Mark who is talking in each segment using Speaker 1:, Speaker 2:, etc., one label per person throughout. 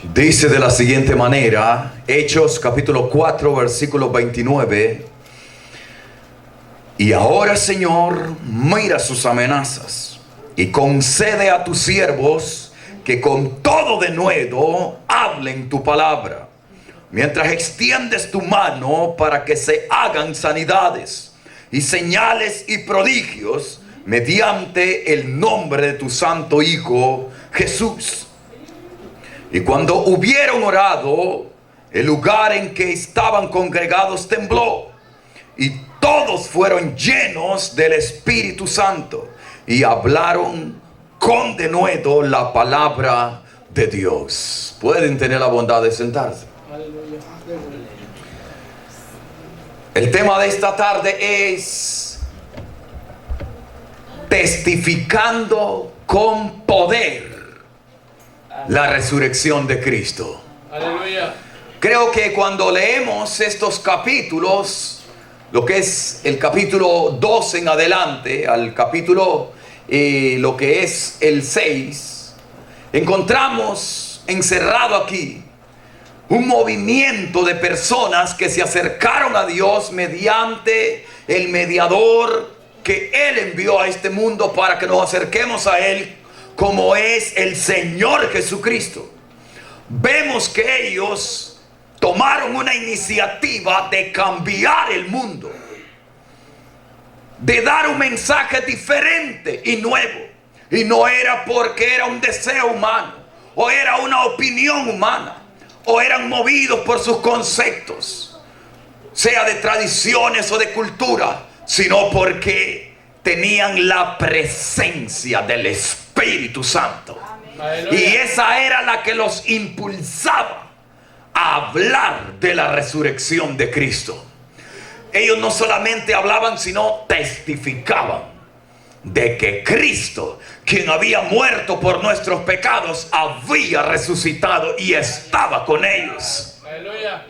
Speaker 1: Dice de la siguiente manera, Hechos capítulo 4 versículo 29: y ahora, Señor, mira sus amenazas y concede a tus siervos que con todo denuedo hablen tu palabra, mientras extiendes tu mano para que se hagan sanidades y señales y prodigios mediante el nombre de tu santo Hijo Jesús. Y cuando hubieron orado, el lugar en que estaban congregados tembló, y todos fueron llenos del Espíritu Santo y hablaron con denuedo la palabra de Dios. Pueden tener la bondad de sentarse. El tema de esta tarde es testificando con poder la resurrección de Cristo.
Speaker 2: Aleluya.
Speaker 1: Creo que cuando leemos estos capítulos, lo que es el capítulo 2 en adelante, al capítulo lo que es el 6, encontramos encerrado aquí un movimiento de personas que se acercaron a Dios mediante el mediador que Él envió a este mundo para que nos acerquemos a Él, como es el Señor Jesucristo. Vemos que ellos tomaron una iniciativa de cambiar el mundo, de dar un mensaje diferente y nuevo. Y no era porque era un deseo humano, o era una opinión humana, o eran movidos por sus conceptos, sea de tradiciones o de cultura, sino porque tenían la presencia del Espíritu Santo.
Speaker 2: Aleluya.
Speaker 1: Y esa era la que los impulsaba a hablar de la resurrección de Cristo. Ellos no solamente hablaban, sino testificaban de que Cristo, quien había muerto por nuestros pecados, había resucitado y estaba con ellos.
Speaker 2: Aleluya.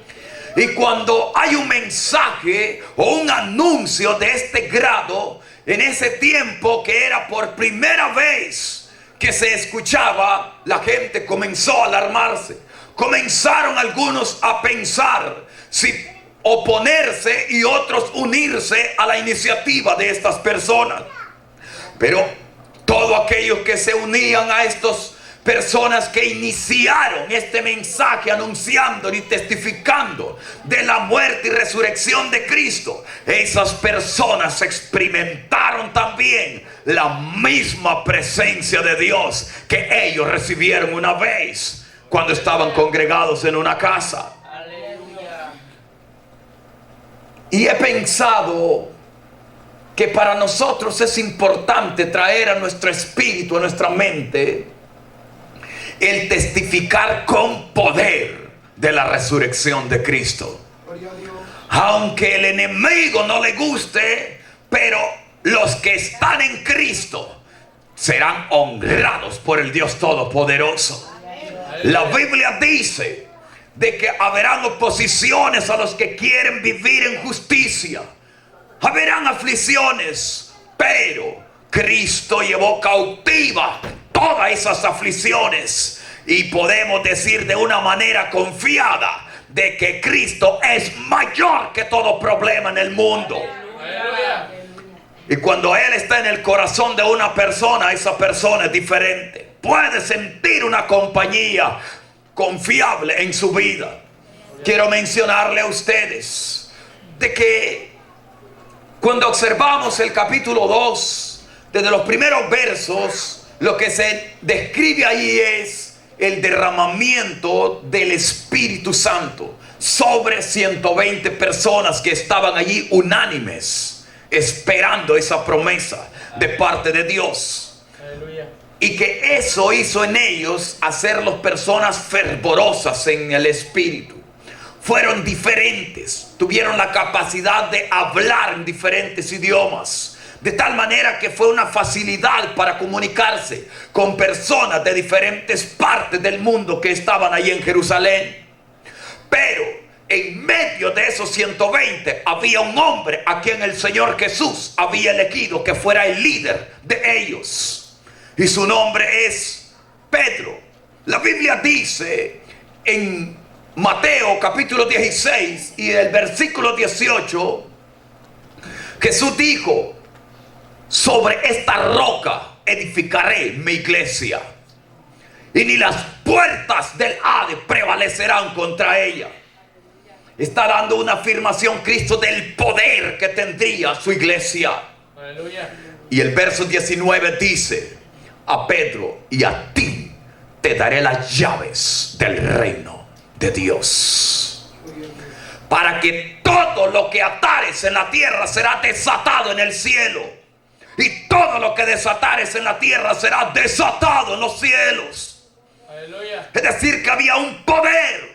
Speaker 1: Y cuando hay un mensaje o un anuncio de este grado, en ese tiempo que era por primera vez que se escuchaba, la gente comenzó a alarmarse. Comenzaron algunos a pensar si oponerse y otros unirse a la iniciativa de estas personas. Pero todos aquellos que se unían a estas personas que iniciaron este mensaje anunciando y testificando de la muerte y resurrección de Cristo, esas personas experimentaron también la misma presencia de Dios que ellos recibieron una vez cuando estaban congregados en una casa. Y he pensado que para nosotros es importante traer a nuestro espíritu, a nuestra mente, el testificar con poder de la resurrección de Cristo. Aunque el enemigo no le guste, pero los que están en Cristo serán honrados por el Dios Todopoderoso. La Biblia dice de que habrán oposiciones a los que quieren vivir en justicia. Habrán aflicciones, pero Cristo llevó cautiva todas esas aflicciones, y podemos decir de una manera confiada de que Cristo es mayor que todo problema en el mundo.
Speaker 2: Aleluya.
Speaker 1: Y cuando Él está en el corazón de una persona, esa persona es diferente. Puede sentir una compañía confiable en su vida. Quiero mencionarle a ustedes de que cuando observamos el capítulo 2, desde los primeros versos, lo que se describe ahí es el derramamiento del Espíritu Santo sobre 120 personas que estaban allí unánimes, esperando esa promesa de parte de Dios.
Speaker 2: Aleluya.
Speaker 1: Y que eso hizo en ellos hacerlos personas fervorosas en el Espíritu. Fueron diferentes, tuvieron la capacidad de hablar en diferentes idiomas, de tal manera que fue una facilidad para comunicarse con personas de diferentes partes del mundo que estaban allí en Jerusalén. Pero en medio de esos 120 había un hombre a quien el Señor Jesús había elegido que fuera el líder de ellos, y su nombre es Pedro. La Biblia dice en Mateo capítulo 16 y el versículo 18, Jesús dijo: sobre esta roca edificaré mi iglesia, y ni las puertas del Hades prevalecerán contra ella. Está dando una afirmación Cristo del poder que tendría su iglesia.
Speaker 2: Aleluya.
Speaker 1: Y el verso 19 dice: a Pedro y a ti te daré las llaves del reino de Dios, para que todo lo que atares en la tierra será desatado en el cielo, y todo lo que desatares en la tierra será desatado en los cielos.
Speaker 2: Aleluya.
Speaker 1: Es decir, que había un poder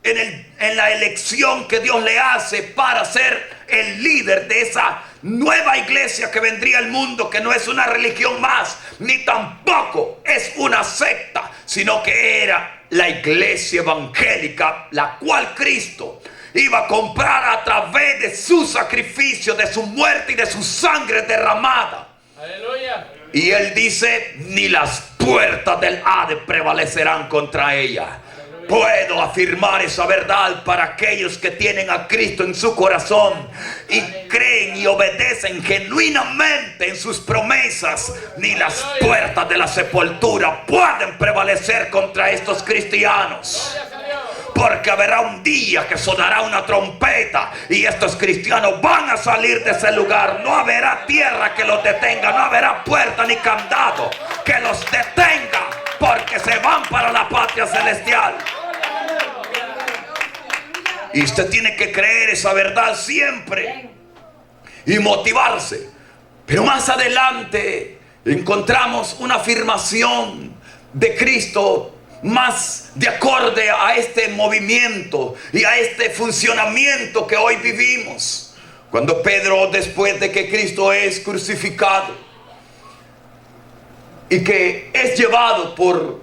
Speaker 1: en la elección que Dios le hace para ser el líder de esa nueva iglesia que vendría al mundo, que no es una religión más, ni tampoco es una secta, sino que era la iglesia evangélica, la cual Cristo iba a comprar a través de su sacrificio, de su muerte y de su sangre derramada.
Speaker 2: Aleluya.
Speaker 1: Y él dice: ni las puertas del Hades prevalecerán contra ella. Puedo afirmar esa verdad para aquellos que tienen a Cristo en su corazón y creen y obedecen genuinamente en sus promesas. Ni las puertas de la sepultura pueden prevalecer contra estos cristianos, porque habrá un día que sonará una trompeta y estos cristianos van a salir de ese lugar. No habrá tierra que los detenga, no habrá puerta ni candado que los detenga, porque se van para la patria celestial. Y usted tiene que creer esa verdad siempre y motivarse. Pero más adelante encontramos una afirmación de Cristo más de acorde a este movimiento y a este funcionamiento que hoy vivimos. Cuando Pedro, después de que Cristo es crucificado y que es llevado por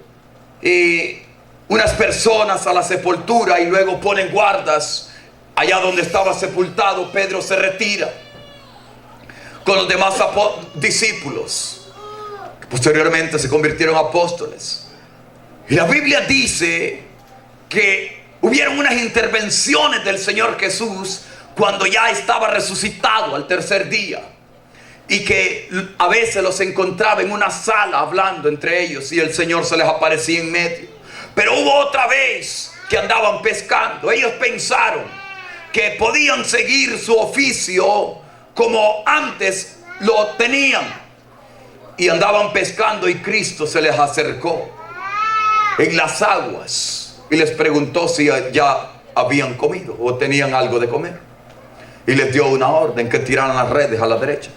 Speaker 1: unas personas a la sepultura y luego ponen guardas allá donde estaba sepultado, Pedro se retira con los demás discípulos, que posteriormente se convirtieron en apóstoles. Y la Biblia dice que hubieron unas intervenciones del Señor Jesús cuando ya estaba resucitado al tercer día, y que a veces los encontraba en una sala hablando entre ellos y el Señor se les aparecía en medio. Pero hubo otra vez que andaban pescando. Ellos pensaron que podían seguir su oficio como antes lo tenían, y andaban pescando, y Cristo se les acercó en las aguas y les preguntó si ya habían comido o tenían algo de comer, y les dio una orden: que tiraran las redes a la derecha.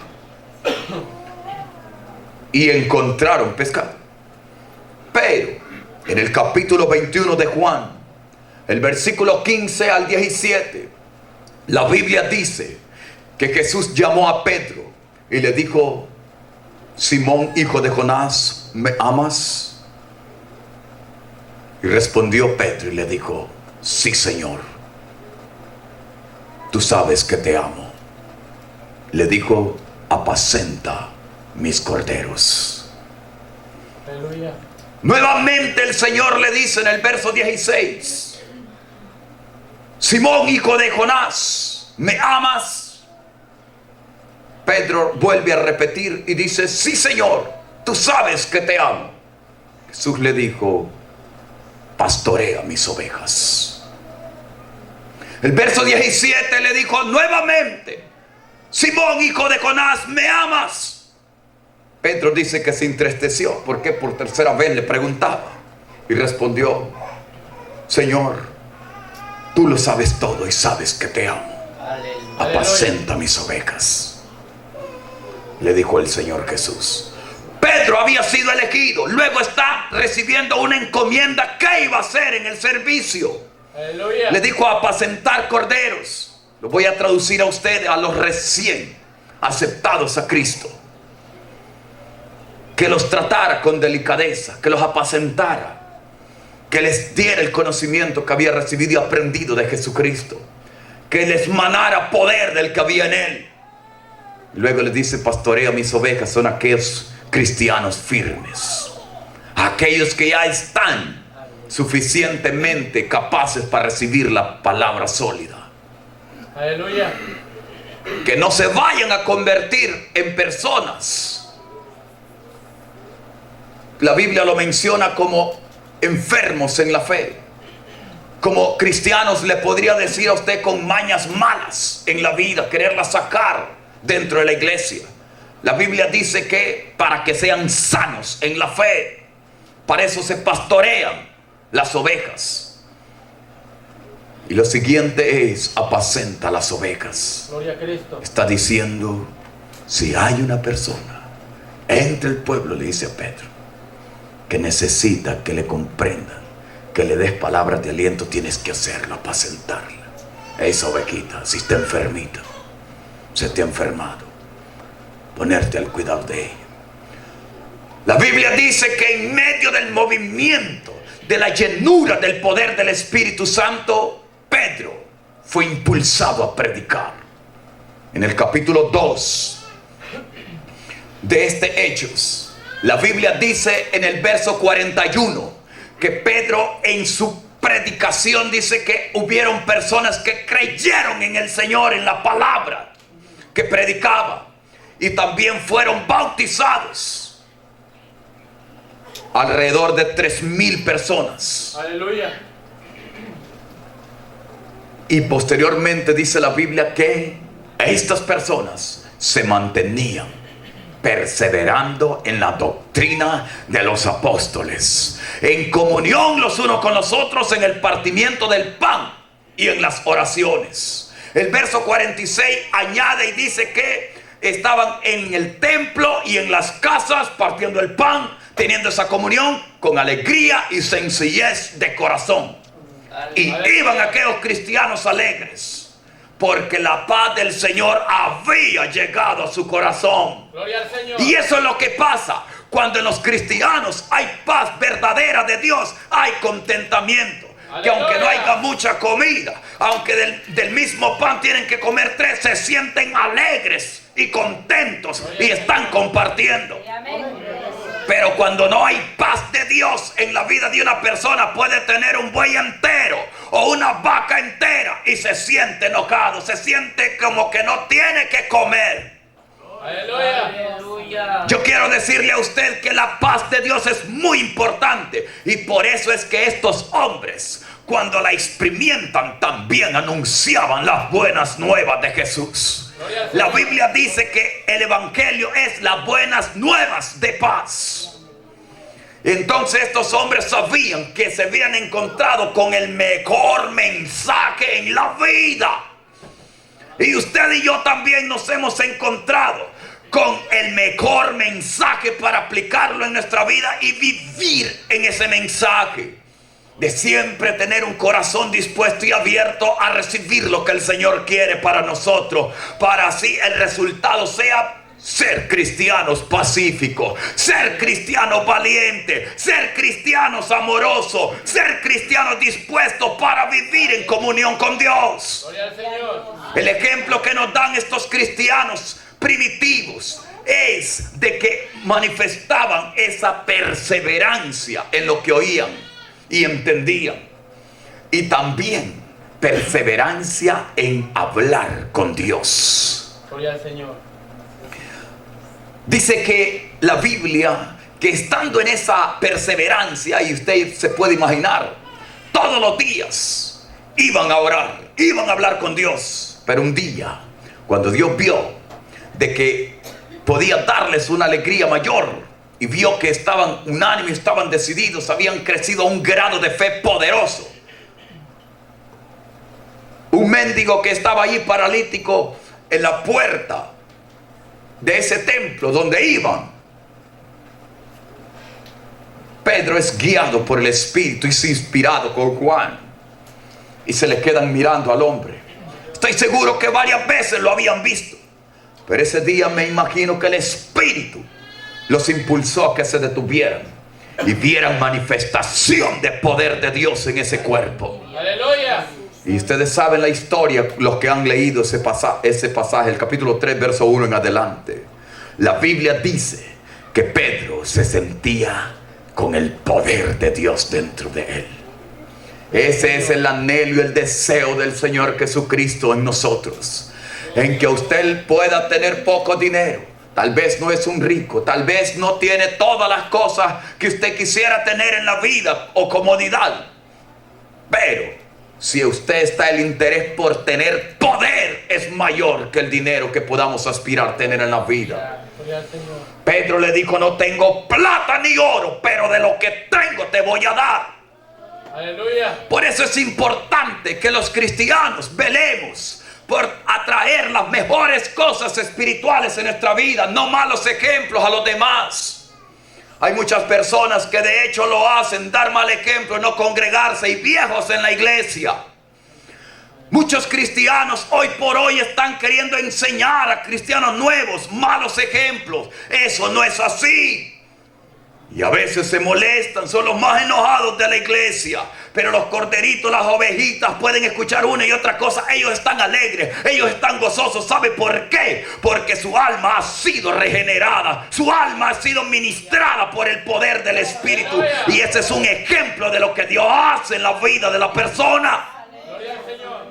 Speaker 1: Y encontraron pescado. Pero en el capítulo 21 de Juan, el versículo 15 al 17, la Biblia dice que Jesús llamó a Pedro y le dijo: Simón, hijo de Jonás, ¿me amas? Y respondió Pedro y le dijo: sí, Señor, tú sabes que te amo. Le dijo: apacenta mis corderos.
Speaker 2: Aleluya.
Speaker 1: Nuevamente el Señor le dice en el verso 16: Simón, hijo de Jonás, ¿me amas? Pedro vuelve a repetir y dice: sí, Señor, tú sabes que te amo. Jesús le dijo: pastorea mis ovejas. El verso 17 le dijo nuevamente: Simón, hijo de Jonás, ¿me amas? Pedro dice que se entristeció porque por tercera vez le preguntaba, y respondió: Señor, tú lo sabes todo y sabes que te amo. Apacenta mis ovejas, le dijo el Señor Jesús. Pedro había sido elegido, luego está recibiendo una encomienda. ¿Qué iba a hacer en el servicio?
Speaker 2: Aleluya.
Speaker 1: Le dijo: apacentar corderos. Lo voy a traducir a ustedes, a los recién aceptados a Cristo. Que los tratara con delicadeza, que los apacentara, que les diera el conocimiento que había recibido y aprendido de Jesucristo, que les manara poder del que había en él. Luego le dice: pastorea mis ovejas. Son aquellos cristianos firmes, aquellos que ya están suficientemente capaces para recibir la palabra sólida.
Speaker 2: Aleluya.
Speaker 1: Que no se vayan a convertir en personas. La Biblia lo menciona como enfermos en la fe. Como cristianos le podría decir a usted con mañas malas en la vida, quererlas sacar dentro de la iglesia. La Biblia dice que para que sean sanos en la fe, para eso se pastorean las ovejas. Y lo siguiente es: apacenta las ovejas.
Speaker 2: Gloria a Cristo.
Speaker 1: Está diciendo, si hay una persona entre el pueblo, le dice a Pedro, que necesita que le comprendan, que le des palabras de aliento, tienes que hacerlo, apacentarla. Esa ovejita, si está enfermita, se te ha enfermado, ponerte al cuidado de ella. La Biblia dice que en medio del movimiento, de la llenura del poder del Espíritu Santo, Pedro fue impulsado a predicar. En el capítulo 2 de este Hechos, la Biblia dice en el verso 41 que Pedro en su predicación dice que hubieron personas que creyeron en el Señor, en la palabra que predicaba, y también fueron bautizados. Alrededor de 3,000 personas.
Speaker 2: Aleluya.
Speaker 1: Y posteriormente dice la Biblia que estas personas se mantenían perseverando en la doctrina de los apóstoles, en comunión los unos con los otros, en el partimiento del pan y en las oraciones. El verso 46 añade y dice que estaban en el templo y en las casas partiendo el pan, teniendo esa comunión con alegría y sencillez de corazón. Y iban aquellos cristianos alegres, porque la paz del Señor había llegado a su corazón.
Speaker 2: Gloria al Señor.
Speaker 1: Y eso es lo que pasa cuando en los cristianos hay paz verdadera de Dios, hay contentamiento. Que aunque no haya mucha comida, aunque del mismo pan tienen que comer 3, se sienten alegres y contentos y están compartiendo. Pero cuando no hay paz de Dios en la vida de una persona, puede tener un buey entero o una vaca entera y se siente enojado, se siente como que no tiene que comer.
Speaker 2: Aleluya.
Speaker 1: Yo quiero decirle a usted que la paz de Dios es muy importante, y por eso es que estos hombres, cuando la experimentan, también anunciaban las buenas nuevas de Jesús. La Biblia dice que el evangelio es las buenas nuevas de paz. Entonces estos hombres sabían que se habían encontrado con el mejor mensaje en la vida. Y usted y yo también nos hemos encontrado con el mejor mensaje para aplicarlo en nuestra vida y vivir en ese mensaje. De siempre tener un corazón dispuesto y abierto a recibir lo que el Señor quiere para nosotros, para así el resultado sea ser cristianos pacíficos, ser cristianos valientes, ser cristianos amorosos, ser cristianos dispuestos para vivir en comunión con Dios.
Speaker 2: Gloria al Señor.
Speaker 1: El ejemplo que nos dan estos cristianos primitivos es de que manifestaban esa perseverancia en lo que oían y entendían, y también perseverancia en hablar con Dios.
Speaker 2: Gloria al Señor.
Speaker 1: Dice que la Biblia, que estando en esa perseverancia, y usted se puede imaginar, todos los días iban a orar, iban a hablar con Dios. Pero un día, cuando Dios vio de que podía darles una alegría mayor, y vio que estaban unánimes, estaban decididos, habían crecido a un grado de fe poderoso. Un mendigo que estaba allí paralítico en la puerta de ese templo donde iban. Pedro es guiado por el Espíritu y es inspirado por Juan. Y se le quedan mirando al hombre. Estoy seguro que varias veces lo habían visto. Pero ese día me imagino que el Espíritu los impulsó a que se detuvieran y vieran manifestación de poder de Dios en ese cuerpo.
Speaker 2: Aleluya.
Speaker 1: Y ustedes saben la historia, los que han leído ese pasaje, el capítulo 3, verso 1 en adelante. La Biblia dice que Pedro se sentía con el poder de Dios dentro de él. Ese es el anhelo y el deseo del Señor Jesucristo en nosotros. En que usted pueda tener poco dinero. Tal vez no es un rico, tal vez no tiene todas las cosas que usted quisiera tener en la vida o comodidad. Pero si usted está el interés por tener poder, es mayor que el dinero que podamos aspirar a tener en la vida.
Speaker 2: Gloria al Señor.
Speaker 1: Pedro le dijo: no tengo plata ni oro, pero de lo que tengo te voy a dar.
Speaker 2: Aleluya.
Speaker 1: Por eso es importante que los cristianos velemos por atraer las mejores cosas espirituales en nuestra vida, no malos ejemplos a los demás. Hay muchas personas que de hecho lo hacen, dar mal ejemplo, no congregarse, y viejos en la iglesia. Muchos cristianos hoy por hoy están queriendo enseñar a cristianos nuevos malos ejemplos. Eso no es así. Y a veces se molestan, son los más enojados de la iglesia. Pero los corderitos, las ovejitas pueden escuchar una y otra cosa. Ellos están alegres, ellos están gozosos. ¿Sabe por qué? Porque su alma ha sido regenerada. Su alma ha sido ministrada por el poder del Espíritu. Y ese es un ejemplo de lo que Dios hace en la vida de la persona.
Speaker 2: Gloria al Señor.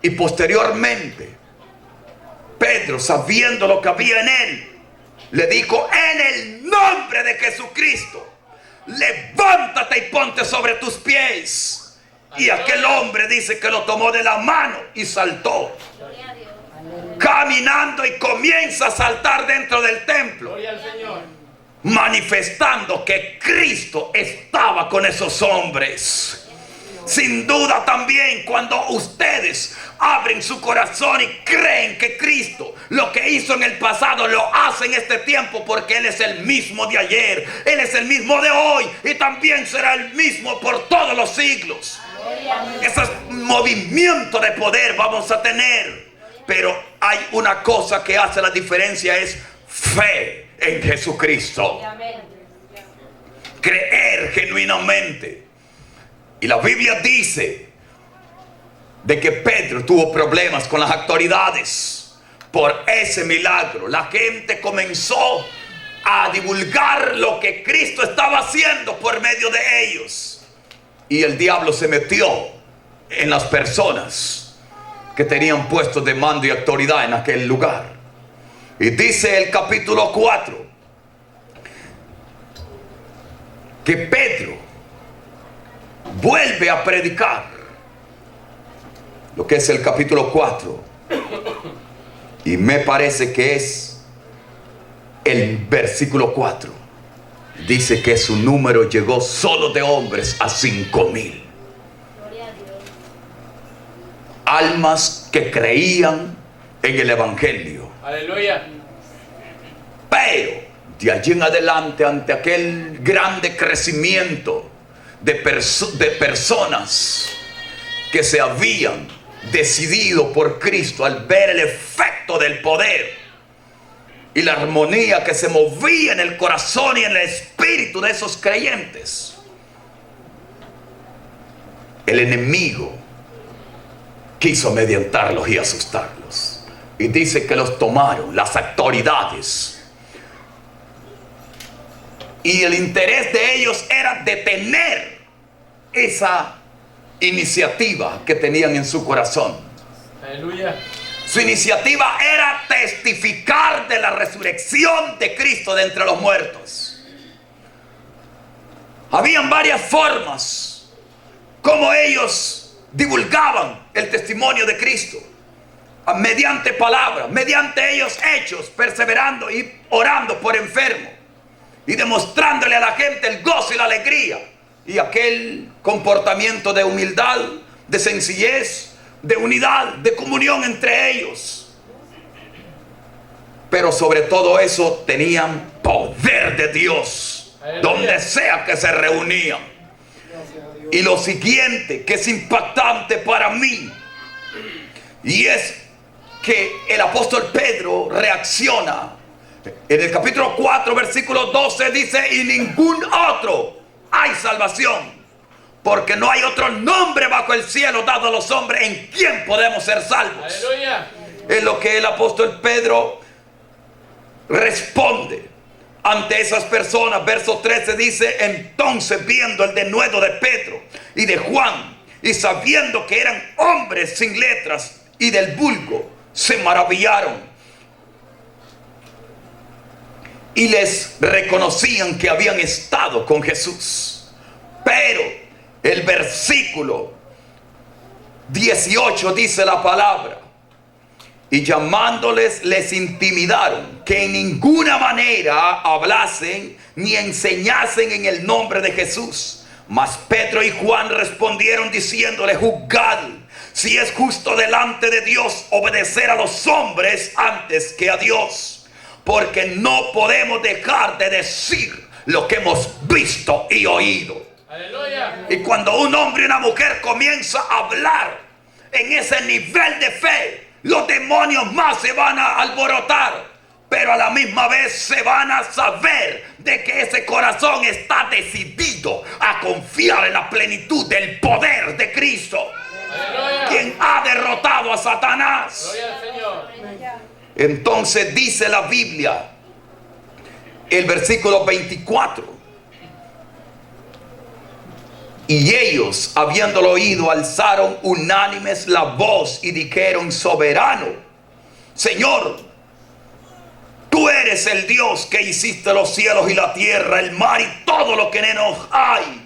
Speaker 1: Y posteriormente, Pedro, sabiendo lo que había en él, le dijo: en el nombre de Jesucristo, levántate y ponte sobre tus pies. Y aquel hombre dice que lo tomó de la mano y saltó, caminando, y comienza a saltar dentro del templo,
Speaker 2: Gloria al Señor.
Speaker 1: manifestando que Cristo estaba con esos hombres. Sin duda también, cuando ustedes abren su corazón y creen que Cristo lo que hizo en el pasado lo hace en este tiempo, porque Él es el mismo de ayer, Él es el mismo de hoy, y también será el mismo por todos los siglos. Ese movimiento de poder vamos a tener. Pero hay una cosa que hace la diferencia: es fe en Jesucristo. Creer genuinamente. Y la Biblia dice de que Pedro tuvo problemas con las autoridades por ese milagro. La gente comenzó a divulgar lo que Cristo estaba haciendo por medio de ellos. Y el diablo se metió en las personas que tenían puestos de mando y autoridad en aquel lugar. Y dice el capítulo 4 que Pedro vuelve a predicar, lo que es el capítulo 4, y me parece que es el versículo 4. Dice que su número llegó solo de hombres a 5,000 almas que creían en el evangelio.
Speaker 2: Aleluya.
Speaker 1: Pero de allí en adelante, ante aquel grande crecimiento de personas que se habían decidido por Cristo, al ver el efecto del poder y la armonía que se movía en el corazón y en el espíritu de esos creyentes, el enemigo quiso amedrentarlos y asustarlos. Y dice que los tomaron las autoridades. Y el interés de ellos era detener esa iniciativa que tenían en su corazón.
Speaker 2: Aleluya.
Speaker 1: Su iniciativa era testificar de la resurrección de Cristo de entre los muertos. Habían varias formas como ellos divulgaban el testimonio de Cristo. Mediante palabras, mediante ellos hechos, perseverando y orando por enfermos, y demostrándole a la gente el gozo y la alegría, y aquel comportamiento de humildad, de sencillez, de unidad, de comunión entre ellos. Pero sobre todo eso, tenían poder de Dios. Aleluya. Donde sea que se reunían. Y lo siguiente que es impactante para mí, y es que el apóstol Pedro reacciona. En el capítulo 4, versículo 12 dice: y ningún otro hay salvación, porque no hay otro nombre bajo el cielo dado a los hombres en quien podemos ser salvos.
Speaker 2: Aleluya.
Speaker 1: Es lo que el apóstol Pedro responde ante esas personas. Verso 13 dice: entonces, viendo el denuedo de Pedro y de Juan, y sabiendo que eran hombres sin letras y del vulgo, se maravillaron y les reconocían que habían estado con Jesús. Pero el versículo 18 dice la palabra: y llamándoles les intimidaron que en ninguna manera hablasen ni enseñasen en el nombre de Jesús. Mas Pedro y Juan respondieron diciéndole: juzgad si es justo delante de Dios obedecer a los hombres antes que a Dios, porque no podemos dejar de decir lo que hemos visto y oído.
Speaker 2: Aleluya.
Speaker 1: Y cuando un hombre y una mujer comienza a hablar en ese nivel de fe, los demonios más se van a alborotar, pero a la misma vez se van a saber de que ese corazón está decidido a confiar en la plenitud del poder de Cristo,
Speaker 2: Aleluya.
Speaker 1: quien ha derrotado a Satanás.
Speaker 2: Gloria al Señor.
Speaker 1: Entonces dice la Biblia, el versículo 24: y ellos, habiéndolo oído, alzaron unánimes la voz y dijeron: soberano, Señor, tú eres el Dios que hiciste los cielos y la tierra, el mar y todo lo que en ellos hay.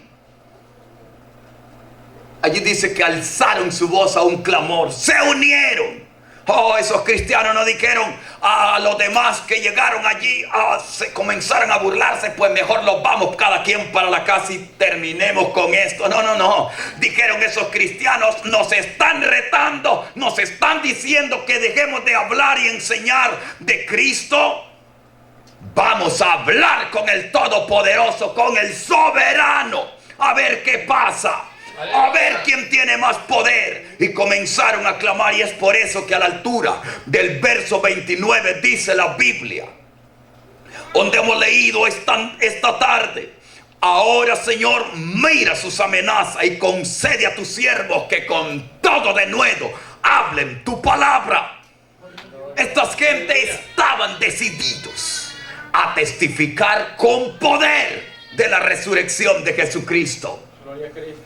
Speaker 1: Allí dice que alzaron su voz a un clamor, se unieron. Oh, esos cristianos no dijeron a los demás que llegaron allí, se comenzaron a burlarse, pues mejor los vamos cada quien para la casa y terminemos con esto. No. Dijeron esos cristianos: nos están retando, nos están diciendo que dejemos de hablar y enseñar de Cristo. Vamos a hablar con el Todopoderoso, con el Soberano, a ver qué pasa. A ver quién tiene más poder. Y comenzaron a clamar, y es por eso que a la altura del verso 29 dice la Biblia, donde hemos leído esta tarde: ahora, Señor, mira sus amenazas y concede a tus siervos que con todo denuedo hablen tu palabra. Estas gentes estaban decididos a testificar con poder de la resurrección de Jesucristo.
Speaker 2: Gloria a Cristo.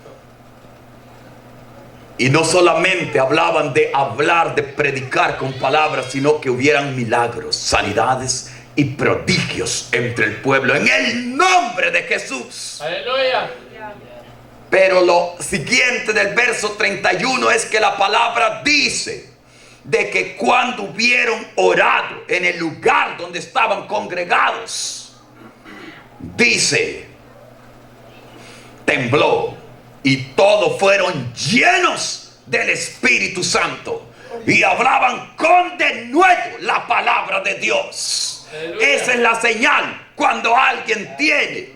Speaker 1: Y no solamente hablaban de hablar, de predicar con palabras, sino que hubieran milagros, sanidades y prodigios entre el pueblo, en el nombre de Jesús.
Speaker 2: Aleluya.
Speaker 1: Pero lo siguiente del verso 31 es que la palabra dice de que cuando hubieron orado en el lugar donde estaban congregados, dice, tembló, y todos fueron llenos del Espíritu Santo y hablaban con denuedo la palabra de Dios.
Speaker 2: Aleluya.
Speaker 1: Esa es la señal cuando alguien tiene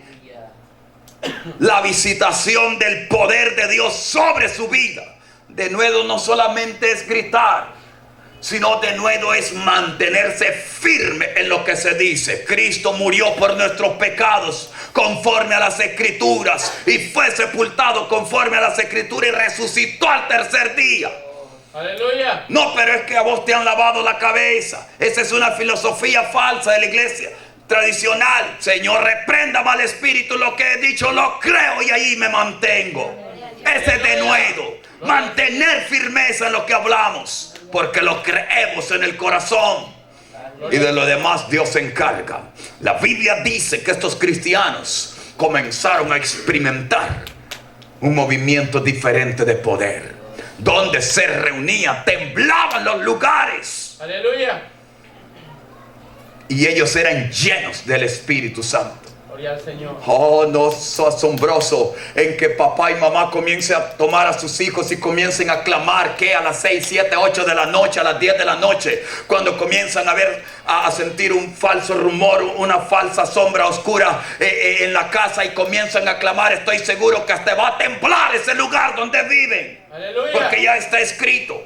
Speaker 1: la visitación del poder de Dios sobre su vida. Denuedo no solamente es gritar, sino denuedo es mantenerse firme en lo que se dice. Cristo murió por nuestros pecados conforme a las Escrituras, y fue sepultado conforme a las Escrituras, y resucitó al tercer día.
Speaker 2: Aleluya.
Speaker 1: No, pero es que a vos te han lavado la cabeza. Esa es una filosofía falsa de la iglesia tradicional. Señor, reprenda mal espíritu, lo que he dicho lo creo y ahí me mantengo. Ese es denuedo. Mantener firmeza en lo que hablamos, porque lo creemos en el corazón, y de lo demás Dios se encarga. La Biblia dice que estos cristianos comenzaron a experimentar un movimiento diferente de poder. Donde se reunía, temblaban los lugares.
Speaker 2: Aleluya.
Speaker 1: Y ellos eran llenos del Espíritu Santo.
Speaker 2: Gloria al Señor.
Speaker 1: Oh, no, es asombroso en que papá y mamá comiencen a tomar a sus hijos y comiencen a clamar, que a las 6, 7, 8 de la noche, a las 10 de la noche, cuando comienzan a sentir un falso rumor, una falsa sombra oscura en la casa, y comienzan a clamar, estoy seguro que hasta va a temblar ese lugar donde viven.
Speaker 2: Aleluya.
Speaker 1: Porque ya está escrito.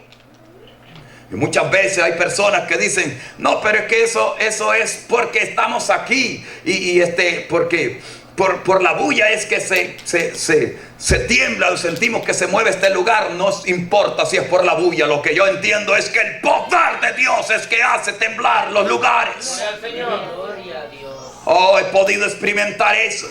Speaker 1: Y muchas veces hay personas que dicen, no, pero es que eso es porque estamos aquí. Porque por la bulla es que se tiembla, o sentimos que se mueve este lugar. No importa si es por la bulla. Lo que yo entiendo es que el poder de Dios es que hace temblar los lugares.
Speaker 2: Gloria al Señor.
Speaker 3: Gloria a Dios.
Speaker 1: Oh, he podido experimentar eso.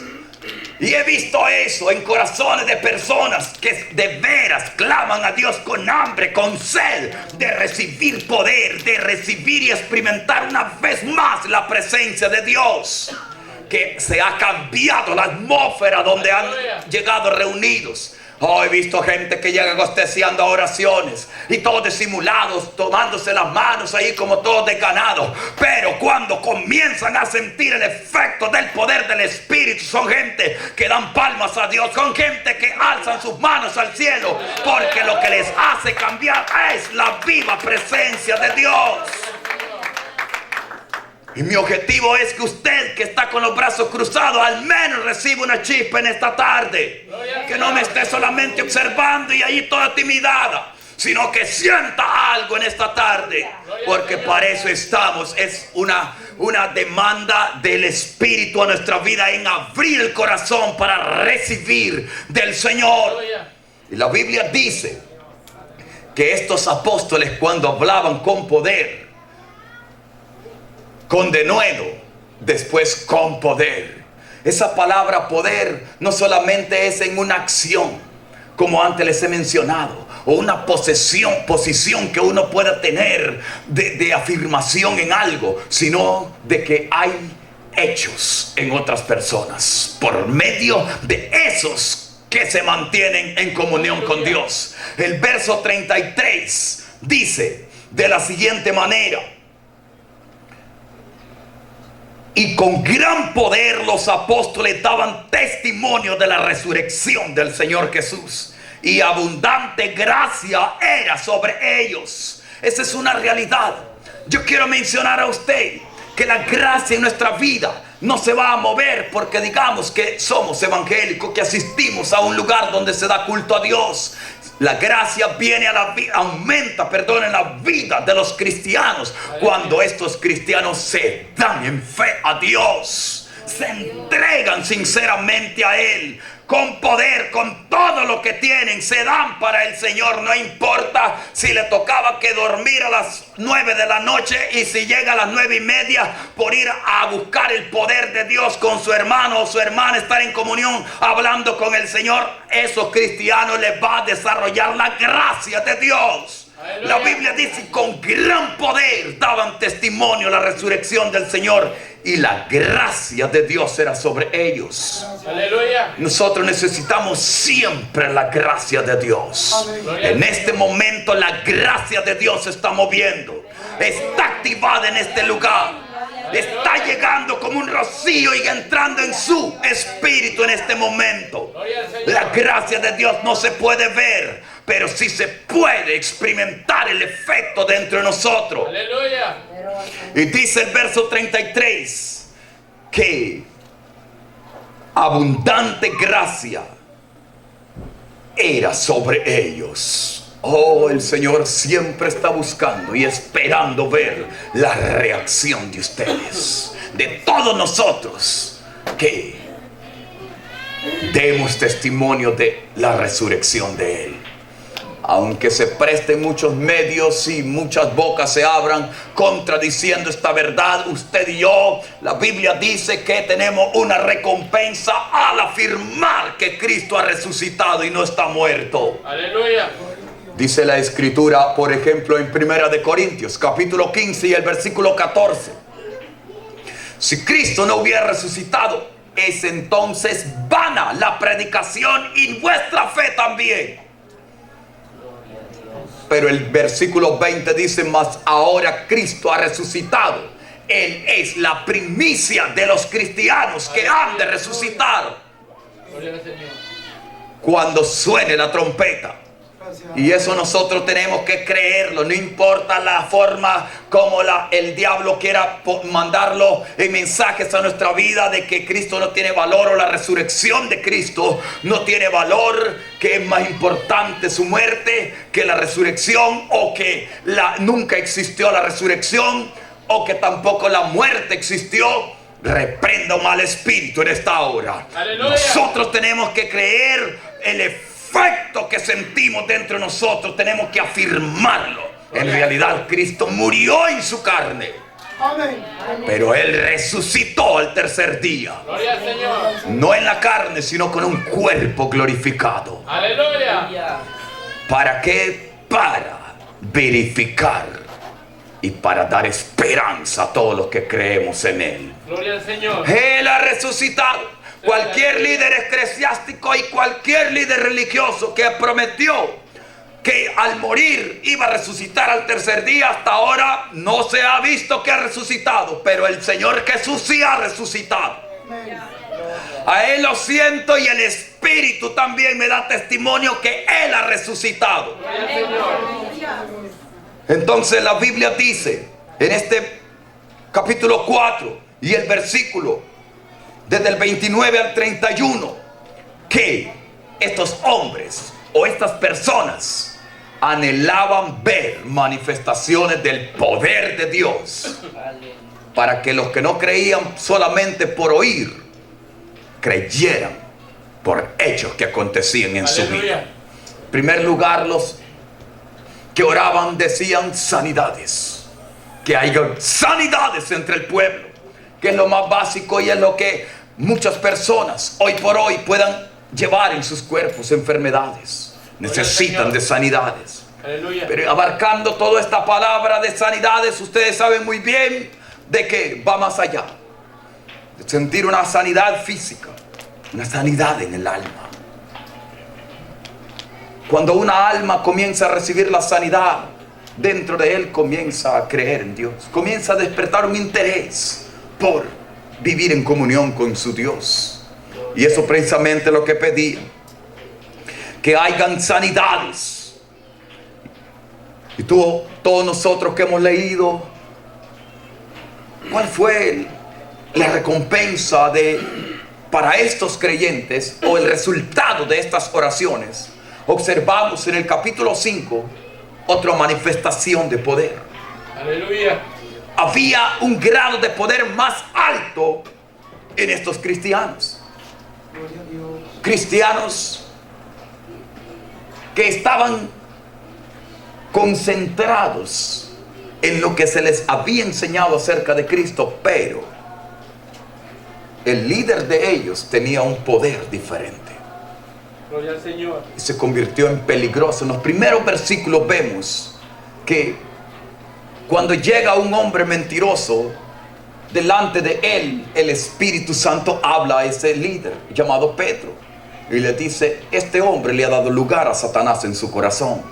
Speaker 1: Y he visto eso en corazones de personas que de veras claman a Dios con hambre, con sed de recibir poder, de recibir y experimentar una vez más la presencia de Dios. Que se ha cambiado la atmósfera donde han llegado reunidos. Oh, he visto gente que llega costeando oraciones y todos disimulados, tomándose las manos ahí como todos desganados. Pero cuando comienzan a sentir el efecto del poder del Espíritu, son gente que dan palmas a Dios, son gente que alzan sus manos al cielo, porque lo que les hace cambiar es la viva presencia de Dios. Y mi objetivo es que usted que está con los brazos cruzados al menos reciba una chispa en esta tarde. Que no me esté solamente observando y ahí toda timidada, sino que sienta algo en esta tarde. Porque para eso estamos. Es una demanda del Espíritu a nuestra vida en abrir el corazón para recibir del Señor. Y la Biblia dice que estos apóstoles, cuando hablaban con poder, con denuedo, después con poder. Esa palabra poder no solamente es en una acción, como antes les he mencionado, o una posición que uno pueda tener de afirmación en algo, sino de que hay hechos en otras personas por medio de esos que se mantienen en comunión con Dios. El verso 33 dice de la siguiente manera: y con gran poder los apóstoles daban testimonio de la resurrección del Señor Jesús, y abundante gracia era sobre ellos. Esa es una realidad. Yo quiero mencionar a usted que la gracia en nuestra vida no se va a mover porque digamos que somos evangélicos, que asistimos a un lugar donde se da culto a Dios. La gracia viene aumenta en la vida de los cristianos cuando estos cristianos se dan en fe a Dios, se entregan sinceramente a Él, con poder, con todo lo que tienen, se dan para el Señor. No importa si le tocaba que dormir a las 9 de la noche y si llega a las 9:30 por ir a buscar el poder de Dios con su hermano o su hermana, estar en comunión hablando con el Señor. Esos cristianos les va a desarrollar la gracia de Dios. La Biblia dice: con gran poder daban testimonio la resurrección del Señor, y la gracia de Dios era sobre ellos.
Speaker 2: Aleluya.
Speaker 1: Nosotros necesitamos siempre la gracia de Dios. En este momento la gracia de Dios se está moviendo, está activada en este lugar, está llegando como un rocío y entrando en su espíritu en este momento. La gracia de Dios no se puede ver, pero sí se puede experimentar el efecto dentro de nosotros.
Speaker 2: Aleluya.
Speaker 1: Y dice el verso 33 que abundante gracia era sobre ellos. Oh, el Señor siempre está buscando y esperando ver la reacción de ustedes, de todos nosotros, que demos testimonio de la resurrección de Él. Aunque se presten muchos medios y muchas bocas se abran contradiciendo esta verdad, usted y yo, la Biblia dice que tenemos una recompensa al afirmar que Cristo ha resucitado y no está muerto.
Speaker 2: Aleluya.
Speaker 1: Dice la Escritura, por ejemplo, en 1 de Corintios, capítulo 15 y el versículo 14. Si Cristo no hubiera resucitado, es entonces vana la predicación y vuestra fe también. Pero el versículo 20 dice: mas ahora Cristo ha resucitado. Él es la primicia de los cristianos que han de resucitar cuando suene la trompeta. Y eso nosotros tenemos que creerlo. No importa la forma como el diablo quiera mandarlo en mensajes a nuestra vida de que Cristo no tiene valor, o la resurrección de Cristo no tiene valor, que es más importante su muerte que la resurrección, o que nunca existió la resurrección, o que tampoco la muerte existió. Reprenda un mal espíritu en esta hora.
Speaker 2: Aleluya.
Speaker 1: Nosotros tenemos que creer el efecto que sentimos dentro de nosotros, tenemos que afirmarlo. En realidad Cristo murió en su carne Pero Él resucitó al tercer día.
Speaker 2: Gloria al Señor.
Speaker 1: No en la carne, sino con un cuerpo glorificado.
Speaker 2: Aleluya.
Speaker 1: ¿Para qué? Para verificar y para dar esperanza a todos los que creemos en Él.
Speaker 2: Gloria al Señor.
Speaker 1: Él ha resucitado. Cualquier líder eclesiástico y cualquier líder religioso que prometió que al morir iba a resucitar al tercer día, hasta ahora no se ha visto que ha resucitado. Pero el Señor Jesús sí ha resucitado. A Él lo siento, y el Espíritu también me da testimonio que Él ha resucitado. Entonces la Biblia dice en este capítulo 4 y el versículo desde el 29 al 31 que estos hombres o estas personas anhelaban ver manifestaciones del poder de Dios, para que los que no creían solamente por oír, creyeran por hechos que acontecían en su vida. En primer lugar, los que oraban decían sanidades, que haya sanidades entre el pueblo, que es lo más básico y es lo que muchas personas hoy por hoy puedan llevar en sus cuerpos. Enfermedades necesitan de sanidades.
Speaker 2: Aleluya.
Speaker 1: Pero abarcando toda esta palabra de sanidades, ustedes saben muy bien de que va más allá de sentir una sanidad física, una sanidad en el alma. Cuando una alma comienza a recibir la sanidad, dentro de él comienza a creer en Dios, comienza a despertar un interés por vivir en comunión con su Dios. Y eso precisamente lo que pedía, que hayan sanidades. Y todos nosotros que hemos leído, ¿cuál fue la recompensa para estos creyentes, o el resultado de estas oraciones? Observamos en el capítulo 5 otra manifestación de poder.
Speaker 2: Aleluya.
Speaker 1: Había un grado de poder más alto en estos cristianos. Cristianos que estaban concentrados en lo que se les había enseñado acerca de Cristo, pero el líder de ellos tenía un poder diferente.
Speaker 2: Gloria al Señor.
Speaker 1: Y se convirtió en peligroso. En los primeros versículos vemos que cuando llega un hombre mentiroso, delante de él el Espíritu Santo habla a ese líder llamado Pedro y le dice: este hombre le ha dado lugar a Satanás en su corazón.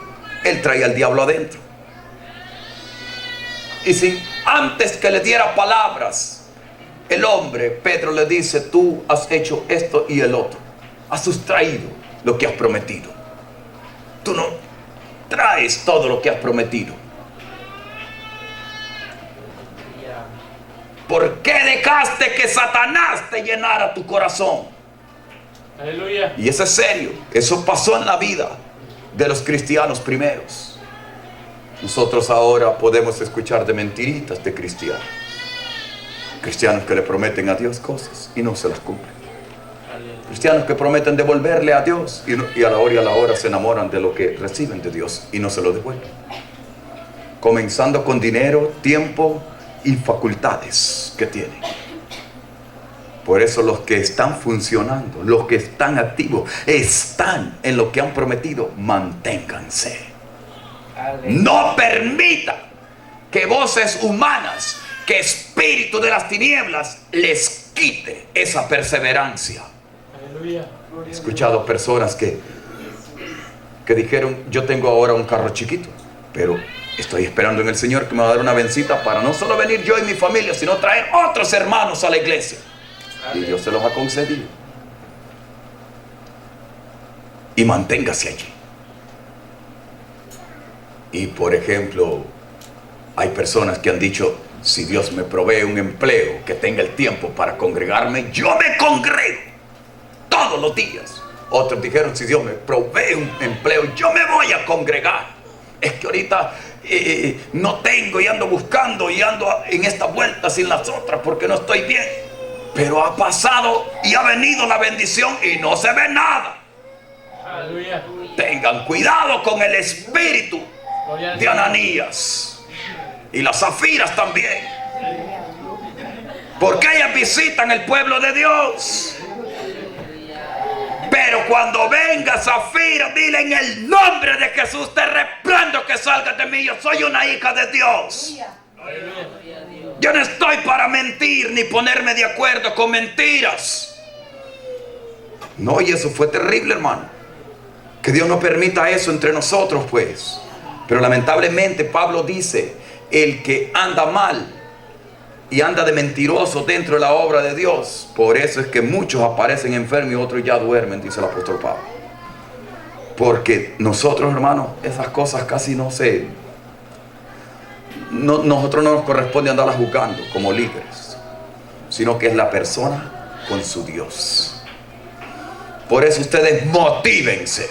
Speaker 1: Él traía al diablo adentro. Y sin antes que le diera palabras, el hombre, Pedro, le dice: tú has hecho esto y el otro, has sustraído lo que has prometido, tú no traes todo lo que has prometido. ¿Por qué dejaste que Satanás te llenara tu corazón?
Speaker 2: Aleluya.
Speaker 1: Y eso es serio. Eso pasó en la vida de los cristianos primeros. Nosotros ahora podemos escuchar de mentiritas de cristianos. Cristianos que le prometen a Dios cosas y no se las cumplen. Cristianos que prometen devolverle a Dios y a la hora se enamoran de lo que reciben de Dios y no se lo devuelven. Comenzando con dinero, tiempo y facultades que tienen. Por eso los que están funcionando, los que están activos, están en lo que han prometido. Manténganse. No permita que voces humanas, que espíritu de las tinieblas les quite esa perseverancia.
Speaker 2: Aleluya.
Speaker 1: He escuchado personas que dijeron: yo tengo ahora un carro chiquito, pero estoy esperando en el Señor que me va a dar una vencita para no solo venir yo y mi familia, sino traer otros hermanos a la iglesia. Y Dios se los ha concedido. Y manténgase allí. Y por ejemplo, hay personas que han dicho: si Dios me provee un empleo que tenga el tiempo para congregarme, yo me congrego todos los días. Otros dijeron: si Dios me provee un empleo, yo me voy a congregar. Es que ahorita no tengo y ando buscando y ando en esta vuelta sin las otras porque no estoy bien. Pero ha pasado y ha venido la bendición y no se ve nada.
Speaker 2: Aleluya.
Speaker 1: Tengan cuidado con el espíritu de Ananías y las Zafiras también. Porque ellas visitan el pueblo de Dios. Pero cuando venga Zafira, dile: en el nombre de Jesús te reprendo que salgas de mí. Yo soy una hija de Dios. Yo no estoy para mentir ni ponerme de acuerdo con mentiras. No, y eso fue terrible, hermano. Que Dios no permita eso entre nosotros, pues. Pero lamentablemente Pablo dice: el que anda mal y anda de mentiroso dentro de la obra de Dios. Por eso es que muchos aparecen enfermos y otros ya duermen, dice el apóstol Pablo. Porque nosotros, hermanos, esas cosas casi no se... nosotros no nos corresponde andarlas juzgando como líderes, sino que es la persona con su Dios. Por eso ustedes motívense.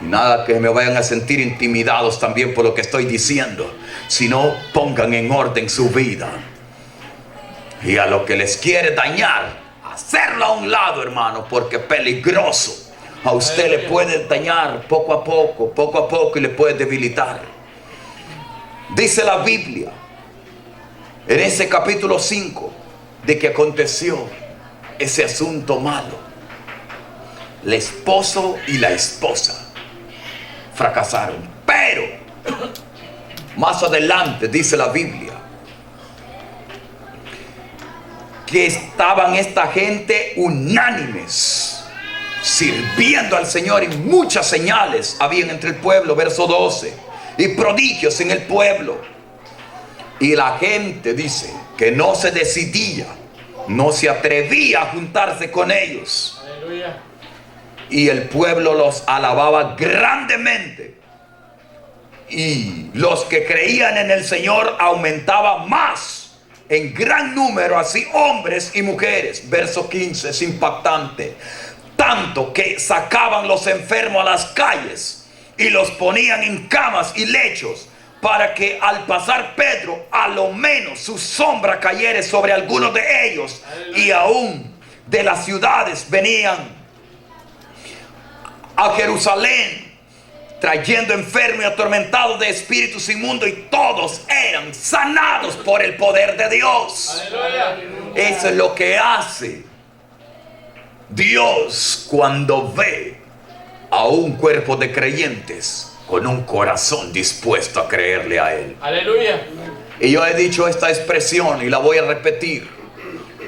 Speaker 1: Y nada que me vayan a sentir intimidados también por lo que estoy diciendo, sino pongan en orden su vida. Y a lo que les quiere dañar, hacerlo a un lado, hermano, porque es peligroso. A usted le puede dañar poco a poco y le puede debilitar. Dice la Biblia en ese capítulo 5 de que aconteció ese asunto malo. El esposo y la esposa fracasaron, pero más adelante dice la Biblia que estaban esta gente unánimes sirviendo al Señor, y muchas señales habían entre el pueblo, verso 12, y prodigios en el pueblo. Y la gente dice que no se decidía, no se atrevía a juntarse con ellos.
Speaker 2: Aleluya.
Speaker 1: Y el pueblo los alababa grandemente. Y los que creían en el Señor aumentaban más en gran número, así hombres y mujeres. Verso 15 es impactante. Tanto que sacaban los enfermos a las calles y los ponían en camas y lechos, para que al pasar Pedro, a lo menos su sombra cayere sobre algunos de ellos. Y aún de las ciudades venían a Jerusalén trayendo enfermos y atormentados de espíritus inmundos, y todos eran sanados por el poder de Dios.
Speaker 2: Aleluya.
Speaker 1: Eso es lo que hace Dios cuando ve a un cuerpo de creyentes con un corazón dispuesto a creerle a Él.
Speaker 2: Aleluya.
Speaker 1: Y yo he dicho esta expresión y la voy a repetir.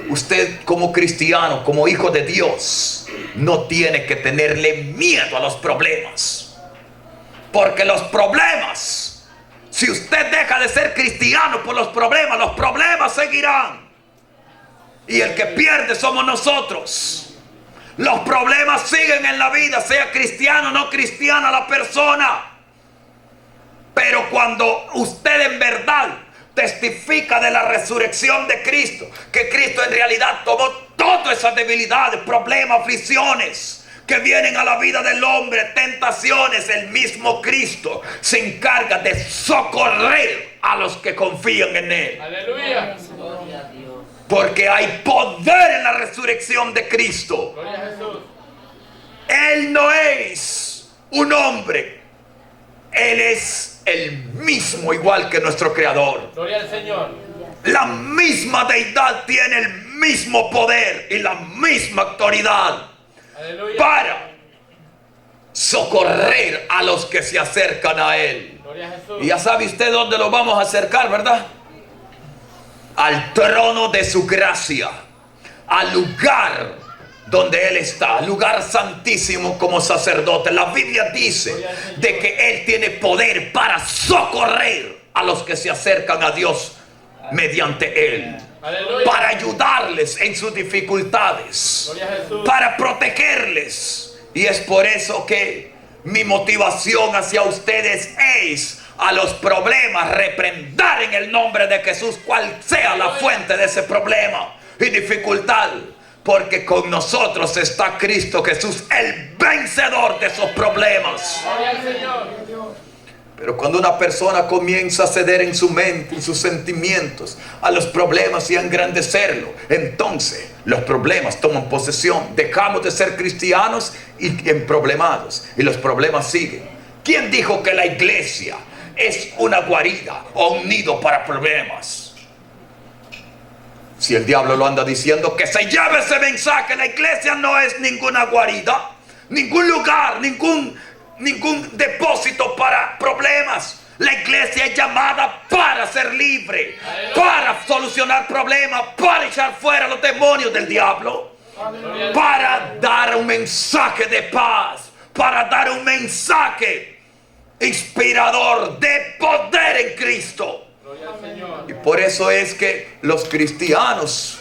Speaker 1: Usted, como cristiano, como hijo de Dios, no tiene que tenerle miedo a los problemas. Porque los problemas, si usted deja de ser cristiano por los problemas seguirán. Y el que pierde somos nosotros. Los problemas siguen en la vida, sea cristiano o no cristiana la persona. Pero cuando usted en verdad testifica de la resurrección de Cristo, que Cristo en realidad tomó todas esas debilidades, problemas, aflicciones que vienen a la vida del hombre, tentaciones, el mismo Cristo se encarga de socorrer a los que confían en Él.
Speaker 2: Aleluya.
Speaker 1: Porque hay poder en la resurrección de Cristo.
Speaker 2: Gloria a Jesús.
Speaker 1: Él no es un hombre, Él es el mismo, igual que nuestro Creador.
Speaker 2: Gloria al Señor.
Speaker 1: La misma deidad tiene el mismo poder y la misma autoridad.
Speaker 2: Aleluya.
Speaker 1: Para socorrer a los que se acercan a Él.
Speaker 2: Gloria a Jesús.
Speaker 1: Y ya sabe usted dónde lo vamos a acercar, ¿verdad? Al trono de su gracia, al lugar donde Él está, lugar santísimo como sacerdote. La Biblia dice de que Él tiene poder para socorrer a los que se acercan a Dios mediante Él.
Speaker 2: Aleluya.
Speaker 1: Para ayudarles en sus dificultades,
Speaker 2: Gloria a Jesús.
Speaker 1: para protegerles. Y es por eso que mi motivación hacia ustedes es a los problemas reprendar en el nombre de Jesús, cual sea la fuente de ese problema y dificultad, porque con nosotros está Cristo Jesús, el vencedor de esos problemas.
Speaker 2: Gloria al Señor.
Speaker 1: Pero cuando una persona comienza a ceder en su mente, en sus sentimientos, a los problemas y a engrandecerlo, entonces los problemas toman posesión. Dejamos de ser cristianos y emproblemados, y los problemas siguen. ¿Quién dijo que la iglesia es una guarida o un nido para problemas? Si el diablo lo anda diciendo, que se lleve ese mensaje. La iglesia no es ninguna guarida, ningún lugar, ningún depósito para problemas. La iglesia es llamada para ser libre, para solucionar problemas, para echar fuera los demonios del diablo, para dar un mensaje de paz, para dar un mensaje inspirador de poder en Cristo. Y por eso es que los cristianos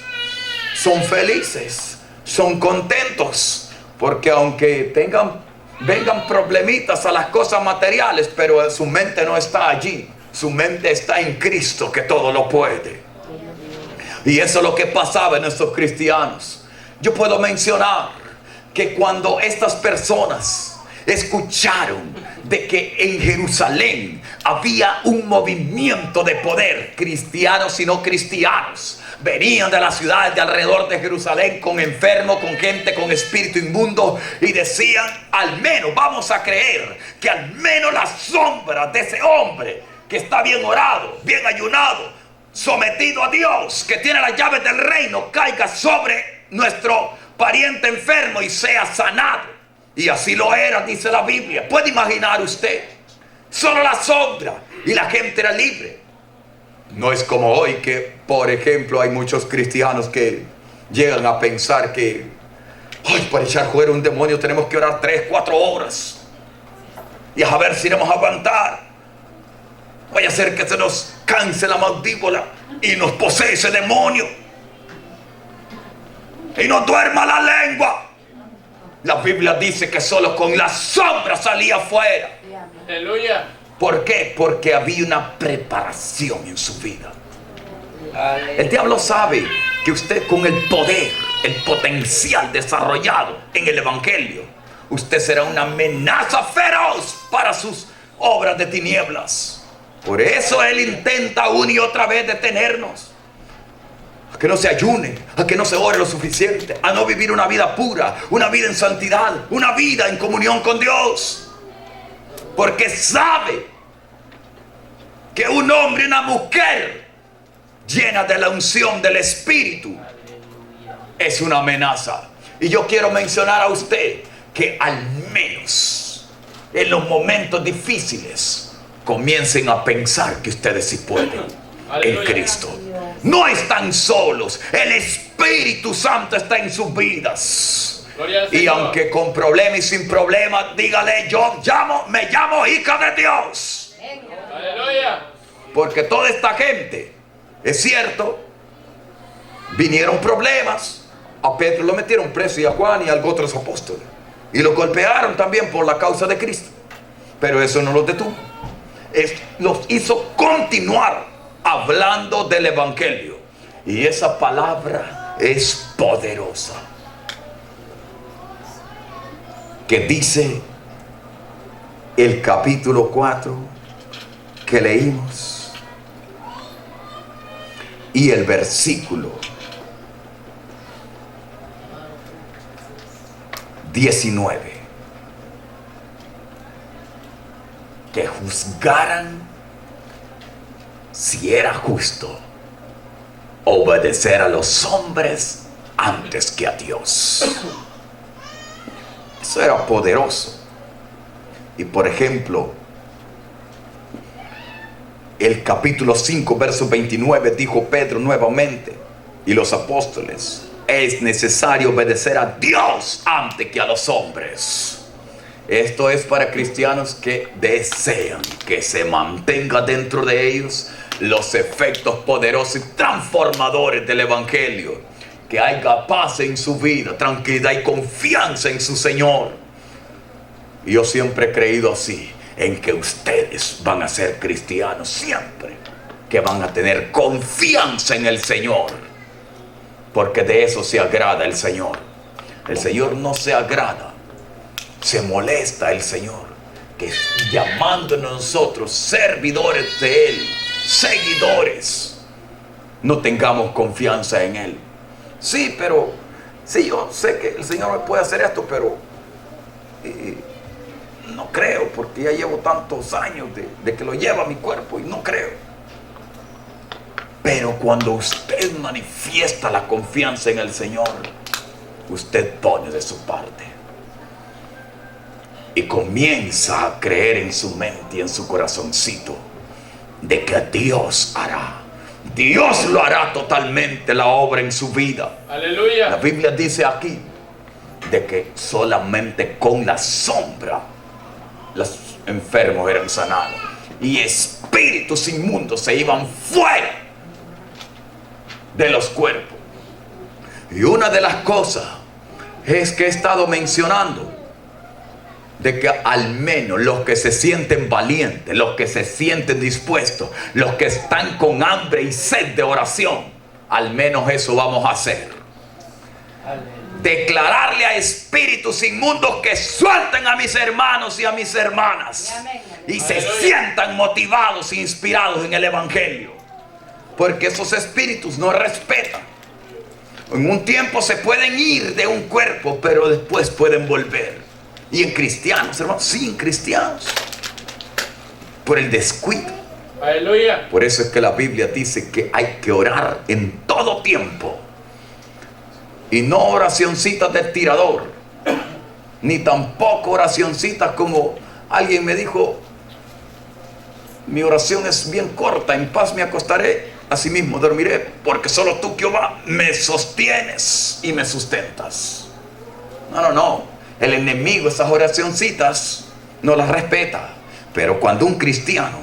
Speaker 1: son felices, son contentos, porque aunque vengan problemitas a las cosas materiales, pero su mente no está allí. Su mente está en Cristo, que todo lo puede. Y eso es lo que pasaba en estos cristianos. Yo puedo mencionar que cuando estas personas escucharon de que en Jerusalén había un movimiento de poder, cristianos y no cristianos venían de las ciudades de alrededor de Jerusalén con enfermos, con gente con espíritu inmundo, y decían, al menos vamos a creer que al menos la sombra de ese hombre que está bien orado, bien ayunado, sometido a Dios, que tiene las llaves del reino, caiga sobre nuestro pariente enfermo y sea sanado. Y así lo era, dice la Biblia. ¿Puede imaginar usted? Solo la sombra y la gente era libre. No es como hoy que, por ejemplo, hay muchos cristianos que llegan a pensar que para echar fuera un demonio tenemos que orar 3, 4 horas y a ver si vamos a aguantar. Vaya a ser que se nos canse la mandíbula y nos posee ese demonio y nos duerma la lengua. La Biblia dice que solo con la sombra salía afuera.
Speaker 2: Aleluya.
Speaker 1: ¿Por qué? Porque había una preparación en su vida. El diablo sabe que usted, con el poder, el potencial desarrollado en el evangelio, usted será una amenaza feroz para sus obras de tinieblas. Por eso él intenta una y otra vez detenernos. A que no se ayune, a que no se ore lo suficiente, a no vivir una vida pura, una vida en santidad, una vida en comunión con Dios. Porque sabe que un hombre y una mujer llena de la unción del Espíritu es una amenaza. Y yo quiero mencionar a usted que al menos en los momentos difíciles comiencen a pensar que ustedes sí pueden. En Cristo no están solos. El Espíritu Santo está en sus vidas. Y aunque con problemas y sin problemas, dígale, me llamo hija de Dios.
Speaker 2: Aleluya.
Speaker 1: Porque toda esta gente, es cierto, vinieron problemas. A Pedro lo metieron preso, y a Juan y a otros apóstoles, y lo golpearon también por la causa de Cristo. Pero eso no los detuvo. Los hizo continuar hablando del evangelio. Y esa palabra es poderosa, que dice el capítulo 4 que leímos y el versículo 19, que juzgaran si era justo obedecer a los hombres antes que a Dios. Eso era poderoso. Y por ejemplo, el capítulo 5 verso 29, dijo Pedro nuevamente y los apóstoles: es necesario obedecer a Dios antes que a los hombres. Esto es para cristianos que desean que se mantenga dentro de ellos los efectos poderosos y transformadores del evangelio, que haya paz en su vida, tranquilidad y confianza en su Señor. Y yo siempre he creído así, en que ustedes van a ser cristianos siempre, que van a tener confianza en el Señor, porque de eso se agrada el Señor. El Señor no se agrada, se molesta el Señor, que llamándonos nosotros servidores de Él, seguidores, no tengamos confianza en Él. Sí, pero sí, yo sé que el Señor me puede hacer esto, pero no creo, porque ya llevo tantos años de que lo lleva mi cuerpo y no creo. Pero cuando usted manifiesta la confianza en el Señor, usted pone de su parte y comienza a creer en su mente y en su corazoncito de que Dios lo hará totalmente la obra en su vida.
Speaker 2: Aleluya.
Speaker 1: La Biblia dice aquí de que solamente con la sombra los enfermos eran sanados y espíritus inmundos se iban fuera de los cuerpos. Y una de las cosas es que he estado mencionando de que al menos los que se sienten valientes, los que se sienten dispuestos, los que están con hambre y sed de oración, al menos eso vamos a hacer. Declararle a espíritus inmundos que suelten a mis hermanos y a mis hermanas y se sientan motivados e inspirados en el Evangelio, porque esos espíritus no respetan. En un tiempo se pueden ir de un cuerpo, pero después pueden volver. Y en cristianos, hermanos, sí, en cristianos, por el descuido.
Speaker 2: Aleluya.
Speaker 1: Por eso es que la Biblia dice que hay que orar en todo tiempo. Y no oracioncitas del tirador, ni tampoco oracioncitas como alguien me dijo: mi oración es bien corta, en paz me acostaré, así mismo dormiré, porque solo tú, Jehová, me sostienes y me sustentas. No. El enemigo esas oracioncitas no las respeta. Pero cuando un cristiano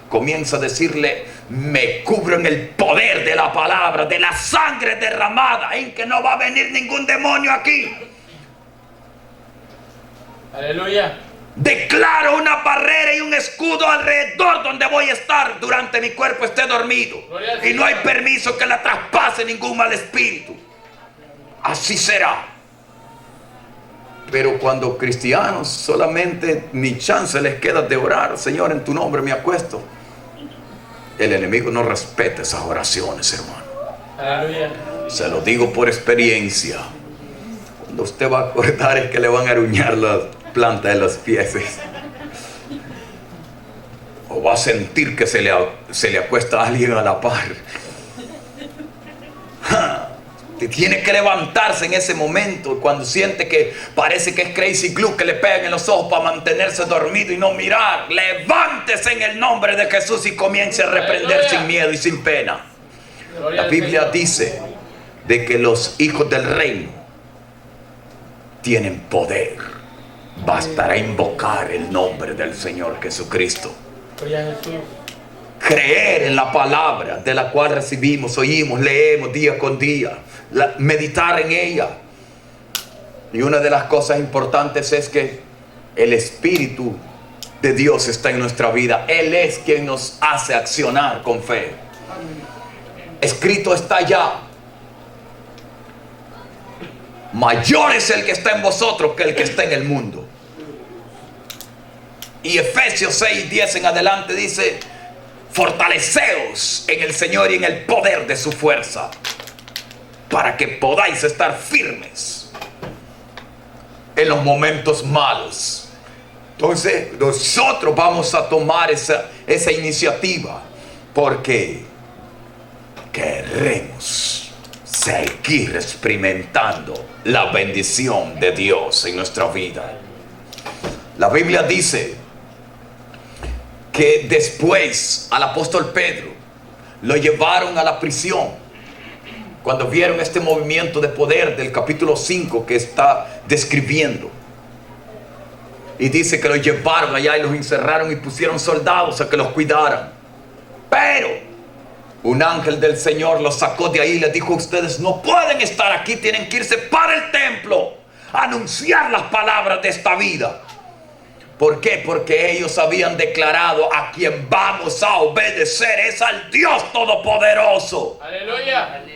Speaker 1: comienza a decirle: me cubro en el poder de la palabra, de la sangre derramada, en que no va a venir ningún demonio aquí.
Speaker 2: Aleluya.
Speaker 1: Declaro una barrera y un escudo alrededor donde voy a estar durante mi cuerpo esté dormido. Y no hay permiso que la traspase ningún mal espíritu. Así será. Pero cuando cristianos solamente ni chance les queda de orar: Señor, en tu nombre me acuesto, el enemigo no respeta esas oraciones, hermano.
Speaker 2: Aleluya.
Speaker 1: Se lo digo por experiencia. Cuando usted va a acordar es que le van a aruñar las plantas de los pies, o va a sentir que se le acuesta a alguien a la par. Tiene que levantarse en ese momento, cuando siente que parece que es crazy glue que le pegan en los ojos para mantenerse dormido y no mirar. Levántese en el nombre de Jesús y comience a reprender sin miedo y sin pena. La Biblia dice de que los hijos del reino tienen poder. Bastará invocar el nombre del Señor Jesucristo. Creer en la palabra de la cual recibimos, oímos, leemos día con día. Meditar en ella. Y una de las cosas importantes es que el Espíritu de Dios está en nuestra vida. Él es quien nos hace accionar con fe. Escrito está ya: mayor es el que está en vosotros que el que está en el mundo. Y Efesios 6:10 en adelante dice: fortaleceos en el Señor y en el poder de su fuerza, para que podáis estar firmes en los momentos malos. Entonces nosotros vamos a tomar esa iniciativa, porque queremos seguir experimentando la bendición de Dios en nuestra vida. La Biblia dice que después al apóstol Pedro lo llevaron a la prisión, cuando vieron este movimiento de poder del capítulo 5 que está describiendo. Y dice que los llevaron allá y los encerraron y pusieron soldados a que los cuidaran. Pero un ángel del Señor los sacó de ahí y les dijo: ustedes no pueden estar aquí, tienen que irse para el templo a anunciar las palabras de esta vida. ¿Por qué? Porque ellos habían declarado: a quien vamos a obedecer es al Dios Todopoderoso.
Speaker 2: Aleluya.